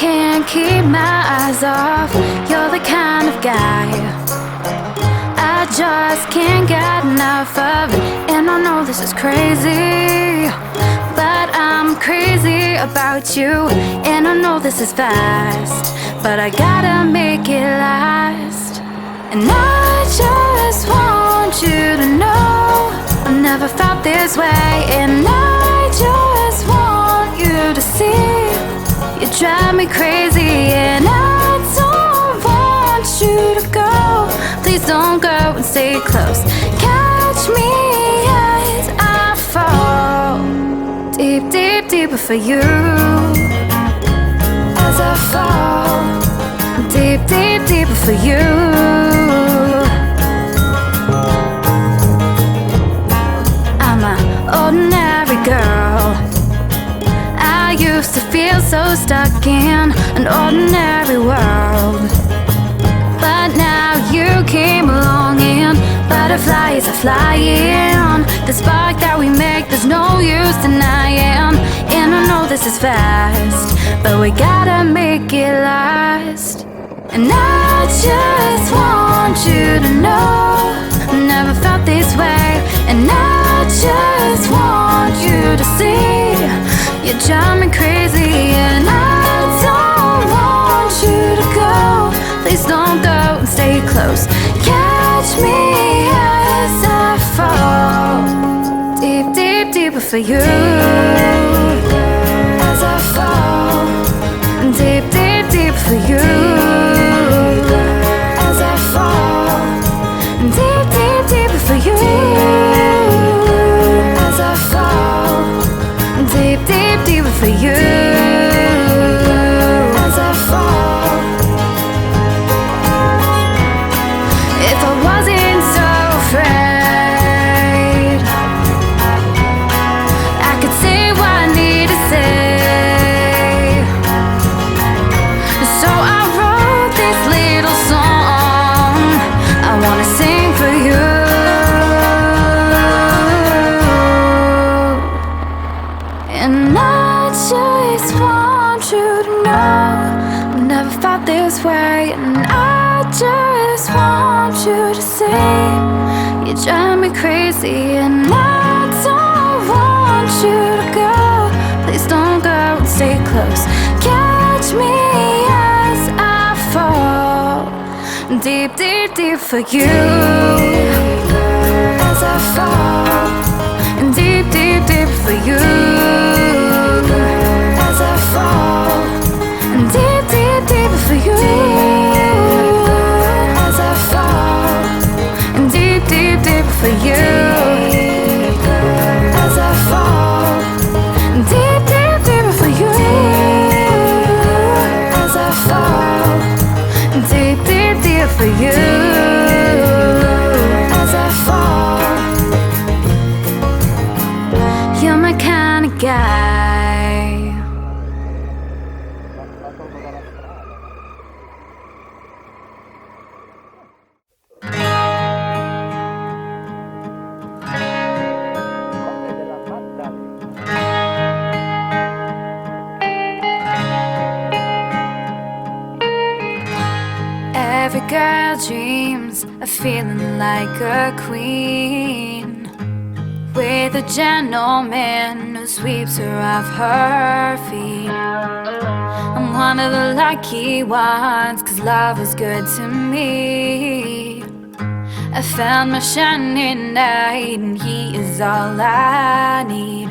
can't keep my eyes off. You're the kind of guy I just can't get enough of it. And I know this is crazy, but I'm crazy about you. And I know this is fast, but I gotta make it last. And I just want you to know I've never felt this way. And I just want you to see you drive me crazy. And I don't want you to go. Please don't go and stay close. Catch me as I fall deep, deep, deeper for you. As I fall deep, deep, deeper for you. I'm an ordinary girl. I used to feel so stuck in an ordinary world, but now you came along and butterflies are flying. The spark that we make, there's no use denying. And I know this is fast, but we gotta make it last. And I just want you to know I've never felt this way. And I just want you to see you drive me crazy. And I don't want you to go. Please don't go and stay close. Catch me as I fall deep, deep, deeper for you. As I fall deep, deep, deeper for you. As I fall deep, deep, deeper for you. As I fall deep, deep, deeper for you. As I fall. If I wasn't so afraid, I could say what I need to say. So I wrote this little song I wanna sing for you. And I just want you to know I've never felt this way. And I just want you to see you drive me crazy. And I don't want you to go. Please don't go and stay close. Catch me as I fall deep, deep, deep for you. As I fall deep, deep, deep for you. As I fall deep, deep, deep for you. As I fall deep, deep, deep for you. As I fall deep, deep, deep for you. As I fall deep, deep, deep for you. As I fall. You're my kind of guy. Every girl dreams of feeling like a queen, with a gentleman who sweeps her off her feet. I'm one of the lucky ones, 'cause love is good to me. I found my shining knight, and he is all I need.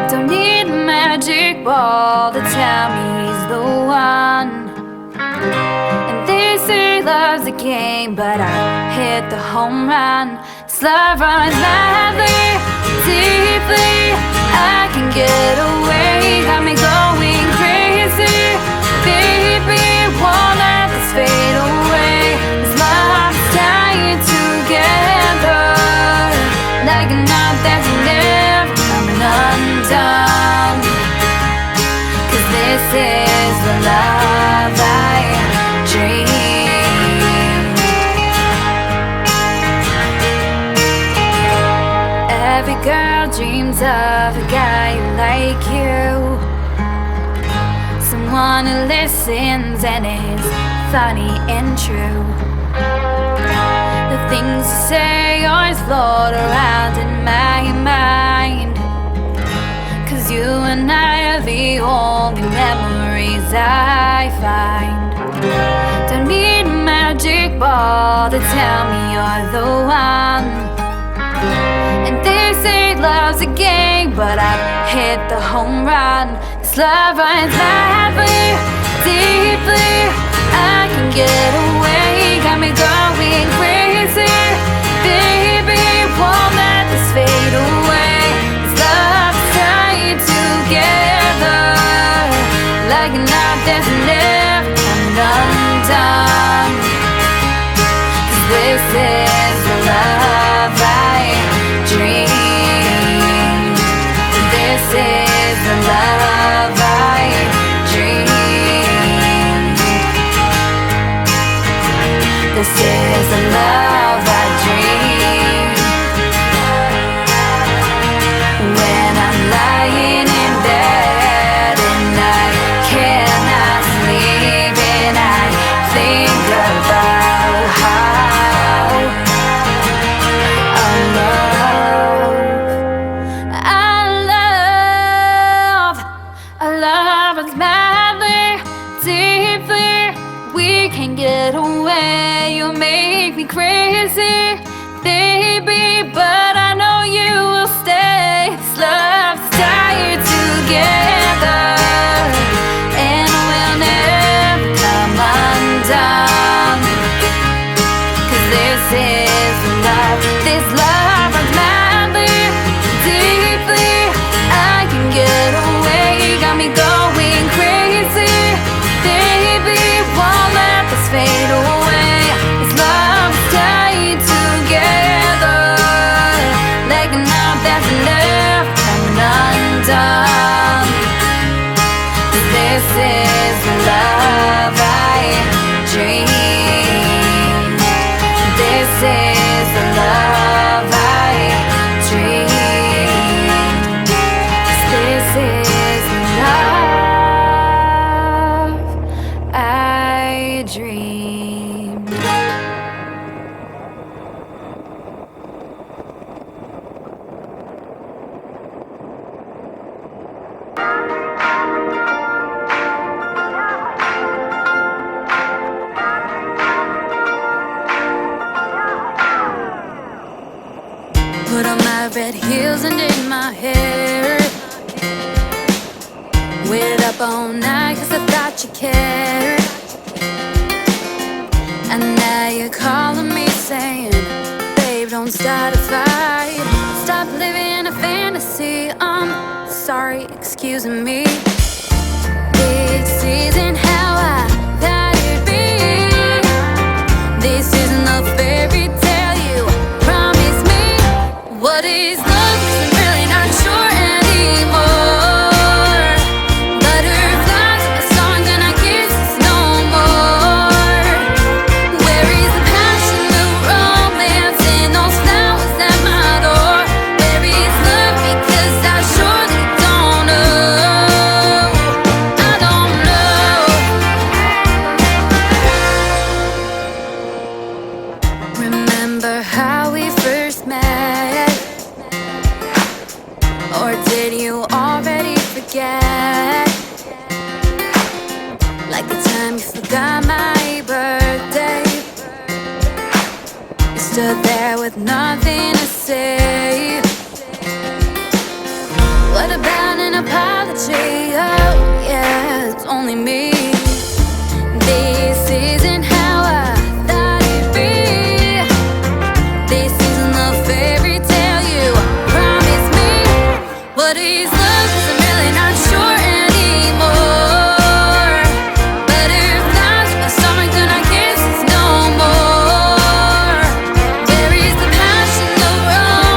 Don't need a magic ball to tell me he's the one. And they say love's a game, but I hit the home run. This love runs madly, deeply. I can get away, got me going crazy. Baby, won't let this fade away. This love's tying together like a knot that's never coming undone. 'Cause this is the love I dream. Every girl dreams of a guy like you, one who listens and is funny and true. The things you say always float around in my mind, 'cause you and I are the only memories I find. Don't need a magic ball to tell me you're the one. And they say love's a game, but I've hit the home run. This love runs madly, deeply. I can get away, got me going crazy. Baby, won't let this fade away. This love's tied together like a knot that's left undone. 'Cause this is the love I dreamed. This is the love I dreamed. This is the love I dreamed. When I'm lying in bed and I cannot sleep and I think about how our love is madly, deeply. We can get away. You make me crazy, baby, but I know you will stay. This love's tied together and will never come undone. 'Cause this is love, this love runs madly, deeply. I can get away, got me going crazy, baby, won't let this fade away. This love's tied together like a knot that's left undone. This is the love I dreamed. This is the love I dreamed. This is the love I dreamed. Put on my red heels and did my hair. Waited up all night 'cause I thought you cared. And now you're calling me saying, babe, don't start a fight. Stop living a fantasy. I'm sorry, excuse me. This isn't how I thought it'd be. This isn't the fairy tale you promised me. What is love? 'Cause I'm really not sure anymore. Butterflies on my song, then I kiss no more. Where is the passion, the romance, and those flowers at my door? Where is love? Because I surely don't know. I don't know. Remember how we first met? Or did you already forget? Like the time you forgot my birthday. You stood there with nothing to say. What about an apology? Oh yeah, it's only me. This isn't how I thought it'd be. This isn't the fairy tale you promised me. What is love? 'Cause I'm really not sure anymore. Butterflies in my stomach, then I kiss no more. Where is the passion, the romance?